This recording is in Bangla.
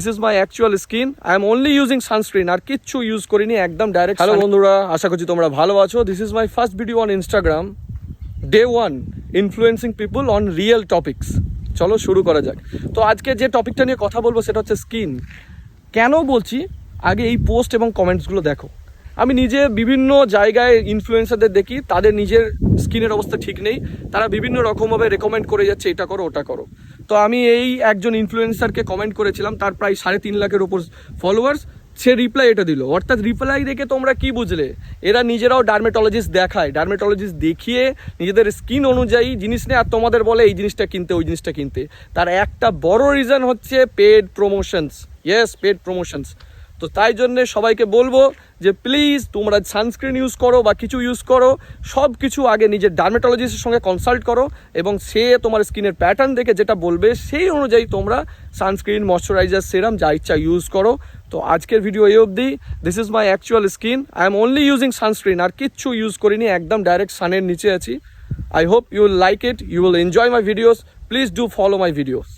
This is my actual skin. I am only using sunscreen, আর কিচ্ছু ইউজ করিনি, একদম ডাইরেক্ট। হ্যালো বন্ধুরা, আশা করছি তোমরা ভালো আছো। This is my first video on Instagram, day 1, influencing people on real topics. চলো শুরু করা যাক। তো আজকে যে টপিকটা নিয়ে কথা বলবো সেটা হচ্ছে স্কিন। কেন বলছি, আগে এই পোস্ট এবং কমেন্টসগুলো দেখো। আমি নিজে বিভিন্ন জায়গায় ইনফ্লুয়েন্সারদের দেখি, তাদের নিজের স্কিনের অবস্থা ঠিক নেই, তারা বিভিন্ন রকমভাবে রেকমেন্ড করে যাচ্ছে এটা করো ওটা করো। তো আমি এই একজন ইনফ্লুয়েন্সারকে কমেন্ট করেছিলাম, তার প্রায় 3.5 লাখের ওপর ফলোয়ার্স। সে রিপ্লাই এটা দিল, অর্থাৎ রিপ্লাই দেখে তোমরা কি বুঝলে? এরা নিজেরাও ডার্মেটোলজিস্ট দেখায়, ডার্মেটোলজিস্ট দেখিয়ে নিজেদের স্কিন অনুযায়ী জিনিস নেয়, আর তোমাদের বলে এই জিনিসটা কিনতে ওই জিনিসটা কিনতে। তার একটা বড় রিজন হচ্ছে paid promotions. Yes, paid promotions. তো তাই জন্যে সবাইকে বলবো যে প্লিজ তোমরা সানস্ক্রিন ইউজ করো বা কিছু ইউজ করো, সব কিছু আগে নিজের ডার্মেটোলজিস্টের সঙ্গে কনসাল্ট করো, এবং সে তোমার স্কিনের প্যাটার্ন দেখে যেটা বলবে সেই অনুযায়ী তোমরা সানস্ক্রিন, ময়শ্চারাইজার, সেরাম যা ইচ্ছা ইউজ করো। তো আজকের ভিডিও এই অবধি। This is my actual skin. I am only using sunscreen, আর কিচ্ছু ইউজ করিনি, একদম ডাইরেক্ট সানের নিচে আছি। I hope you will like it, you will enjoy my videos. Please do follow my videos.